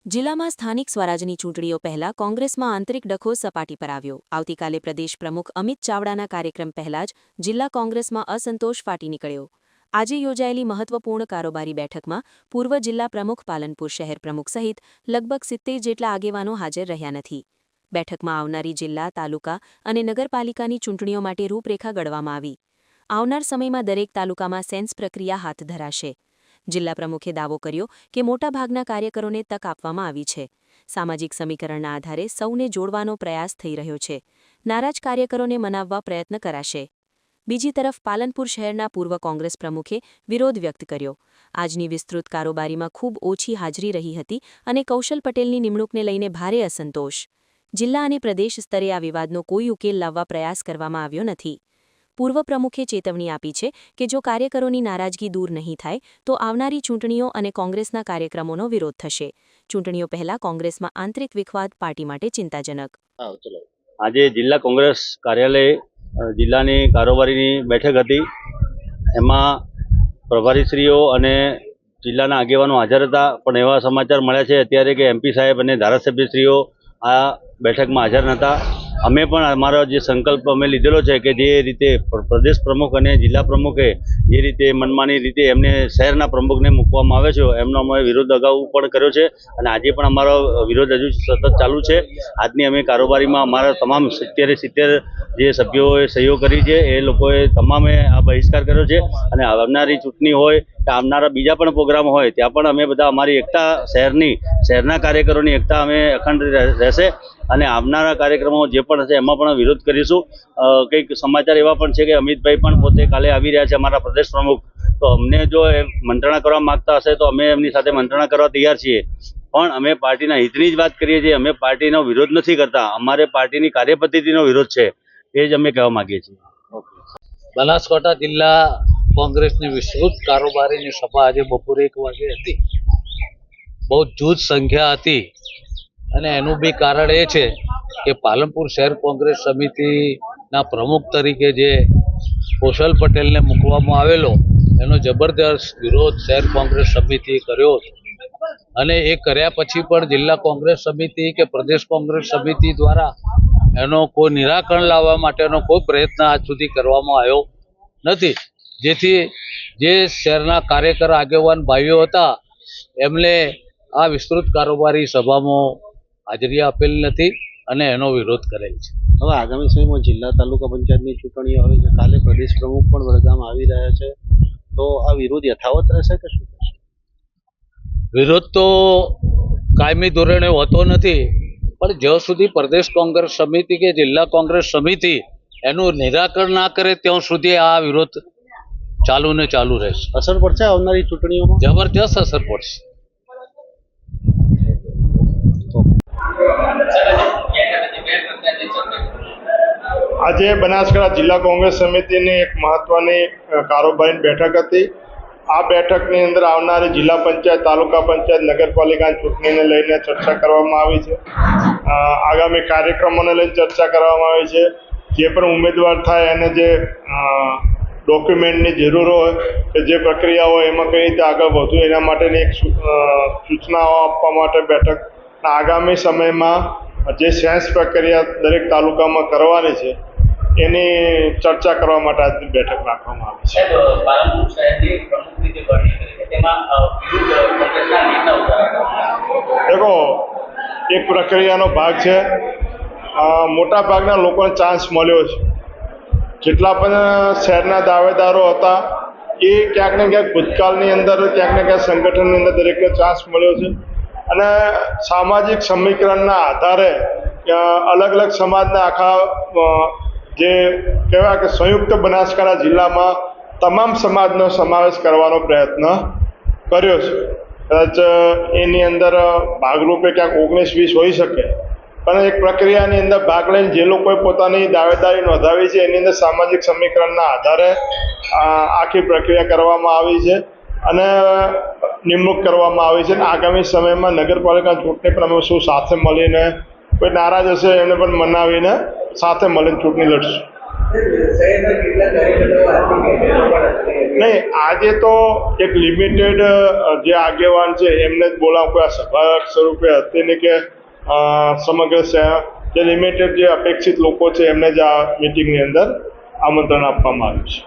જિલ્લામાં સ્થાનિક સ્વરાજની ચૂંટણીઓ પહેલા કોંગ્રેસમાં આંતરિક ડખો સપાટી પર આવ્યો। આવતીકાલે પ્રદેશ પ્રમુખ અમિત ચાવડાના કાર્યક્રમ પહેલા જ જિલ્લા કોંગ્રેસમાં અસંતોષ ફાટી નીકળ્યો। આજે યોજાયેલી મહત્વપૂર્ણ કારોબારી બેઠકમાં પૂર્વ જિલ્લા પ્રમુખ પાલનપુર શહેર પ્રમુખ સહિત લગભગ 70 જેટલા આગેવાનો હાજર રહ્યા નથી। બેઠકમાં આવનારી જિલ્લા, તાલુકા અને નગરપાલિકાની ચૂંટણીઓ માટે રૂપરેખા ઘડવામાં આવી। આવનાર સમયમાં દરેક તાલુકામાં સેન્સ પ્રક્રિયા હાથ ધરાશે। જિલ્લા પ્રમુખે દાવો કર્યો કે મોટાભાગના કાર્યકરોને તક આપવામાં આવી છે। સામાજિક સમીકરણના આધારે સૌને જોડવાનો પ્રયાસ થઈ રહ્યો છે। નારાજ કાર્યકરોને મનાવવા પ્રયત્ન કરાશે। બીજી તરફ પાલનપુર શહેરના પૂર્વ કોંગ્રેસ પ્રમુખે વિરોધ વ્યક્ત કર્યો। આજની વિસ્તૃત કારોબારીમાં ખૂબ ઓછી હાજરી રહી હતી અને કૌશલ પટેલની નિમણૂકને લઈને ભારે અસંતોષ। જિલ્લા અને પ્રદેશ સ્તરે આ વિવાદનો કોઈ ઉકેલ લાવવા પ્રયાસ કરવામાં આવ્યો નથી। પૂર્વ પ્રમુખે ચેતવણી આપી છે કે જો કાર્યકરોની નારાજગી દૂર નહીં થાય તો આવનારી ચૂંટણીઓ અને કોંગ્રેસના કાર્યક્રમોનો વિરોધ થશે। ચૂંટણીઓ પહેલા કોંગ્રેસમાં આંતરિક વિખવાદ પાર્ટી માટે ચિંતાજનક। આજે જિલ્લા કોંગ્રેસ કાર્યાલય જિલ્લાની કારોબારીની બેઠક હતી। એમાં પ્રભારીશ્રીઓ અને જિલ્લાના આગેવાનો હાજર હતા, પણ એવા સમાચાર મળ્યા છે અત્યારે કે એમપી સાહેબ અને ધારાસભ્યશ્રીઓ આ બેઠકમાં હાજર નહોતા। અમે પણ અમારો જે સંકલ્પ અમે લીધેલો છે કે જે રીતે પ્રદેશ પ્રમુખ અને જિલ્લા પ્રમુખે જે રીતે મનમાની રીતે એમને શહેરના પ્રમુખને મૂકવામાં આવે છે એમનો અમે વિરોધ અગાઉ પણ કર્યો છે અને આજે પણ અમારો વિરોધ હજુ સતત ચાલુ છે। આજની અમે કારોબારીમાં અમારા તમામ 70 જે સભ્યોએ સહીઓ કરી છે એ લોકોએ તમામે આ બહિષ્કાર કર્યો છે અને આવનારી ચૂંટણી હોય કે આવનારા બીજા પણ પ્રોગ્રામ હોય ત્યાં પણ અમે બધા અમારી એકતા શહેરના કાર્યકરોની એકતા અમે અખંડ રહેશે અને આવનારા કાર્યક્રમો જે પણ હશે એમાં પણ વિરોધ કરીશું। કંઈક સમાચાર એવા પણ છે કે અમિતભાઈ પણ પોતે કાલે આવી રહ્યા છે અમારા પ્રદેશ પ્રમુખ, તો અમને જો એ મંત્રણા કરવા માગતા હશે તો અમે એમની સાથે મંત્રણા કરવા તૈયાર છીએ, પણ અમે પાર્ટીના હિતની જ વાત કરીએ છીએ। અમે પાર્ટીનો વિરોધ નથી કરતા, અમારે પાર્ટીની કાર્યપદ્ધતિનો વિરોધ છે, એ જ અમે કહેવા માંગીએ છીએ। બનાસકાંઠા જિલ્લા કોંગ્રેસની વિસ્તૃત કારોબારીની સભા આજે બપોરે 1 વાગે હતી। બહુ જૂથ સંખ્યા હતી અને એનું બી કારણ એ છે કે પાલનપુર શહેર કોંગ્રેસ સમિતિના પ્રમુખ તરીકે જે કૌશલ પટેલને મૂકવામાં આવેલો એનો જબરદસ્ત વિરોધ શહેર કોંગ્રેસ સમિતિએ કર્યો હતો અને એ કર્યા પછી પણ જિલ્લા કોંગ્રેસ સમિતિ કે પ્રદેશ કોંગ્રેસ સમિતિ દ્વારા એનો કોઈ નિરાકરણ લાવવા માટેનો કોઈ પ્રયત્ન આજ સુધી કરવામાં આવ્યો નથી, જેથી જે શહેરના કાર્યકર આગેવાન ભાઈઓ હતા એમને આ વિસ્તૃત કારોબારી સભામાં હાજરી આપેલ નથી અને એનો વિરોધ કરેલ છે। હવે આગામી સમયમાં જિલ્લા તાલુકા પંચાયતની ચૂંટણીઓ આવે છે, કાલે પ્રદેશ પ્રમુખ પણ વડગામ આવી રહ્યા છે, તો આ વિરોધ યથાવત રહેશે કે શું થશે? વિરોધ તો કાયમી ધોરણે હોતો નથી, પણ જ્યાં સુધી પ્રદેશ કોંગ્રેસ સમિતિ કે જિલ્લા કોંગ્રેસ સમિતિ એનું નિરાકરણ ના કરે ત્યાં સુધી આ વિરોધ ચાલુ ને ચાલુ રહેશે। અસર પડશે આવનારી ચૂંટણીઓમાં? જબરજસ્ત અસર પડશે। આજે બનાસકાંઠા જિલ્લા કોંગ્રેસ સમિતિની એક મહત્વની કારોબારી બેઠક હતી। આ બેઠકની અંદર આવનારી જિલ્લા પંચાયત, તાલુકા પંચાયત, નગરપાલિકાની ચૂંટણીને લઈને ચર્ચા કરવામાં આવી છે। આગામી કાર્યક્રમોને લઈને ચર્ચા કરવામાં આવી છે। જે પણ ઉમેદવાર થાય એને જે ડોક્યુમેન્ટની જરૂર હોય કે જે પ્રક્રિયા હોય એમાં કઈ રીતે આગળ વધવું એના માટેની એક સૂચનાઓ આપવા માટે બેઠક, આગામી સમયમાં જે સેન્સ પ્રક્રિયા દરેક તાલુકામાં કરવાની છે એની ચર્ચા કરવા માટે આજની બેઠક રાખવામાં આવી છે। દેખો, એક પ્રક્રિયાનો ભાગ છે। મોટા ભાગના લોકોને ચાન્સ મળ્યો છે। જેટલા પણ શહેરના દાવેદારો હતા એ ક્યાંક ને ક્યાંક ભૂતકાળની અંદર ક્યાંક ને ક્યાંક સંગઠનની અંદર દરેકને ચાન્સ મળ્યો છે અને સામાજિક સમીકરણના આધારે અલગ અલગ સમાજના આખા જે કહેવાય કે સંયુક્ત બનાસકાંઠા જિલ્લામાં તમામ સમાજનો સમાવેશ કરવાનો પ્રયત્ન કર્યો છે। કદાચ એની અંદર ભાગરૂપે ક્યાંક 19-20 હોઈ શકે, પણ એક પ્રક્રિયાની અંદર ભાગ લઈને જે લોકોએ પોતાની દાવેદારી નોંધાવી છે એની અંદર સામાજિક સમીકરણના આધારે આખી પ્રક્રિયા કરવામાં આવી છે અને નિમણૂક કરવામાં આવી છે। આગામી સમયમાં નગરપાલિકા ચૂંટણી પણ અમે શું સાથે મળીને કોઈ નારાજ હશે એને પણ મનાવીને સાથે મળીને ચૂંટણી લડશું। નહીં, આજે તો એક લિમિટેડ જે આગેવાન છે એમને જ બોલાવ, કોઈ આ સભા સ્વરૂપે હતી ને કે સમગ્ર શહેર જે લિમિટેડ જે અપેક્ષિત લોકો છે એમને જ આ મિટિંગની અંદર આમંત્રણ આપવામાં આવ્યું છે.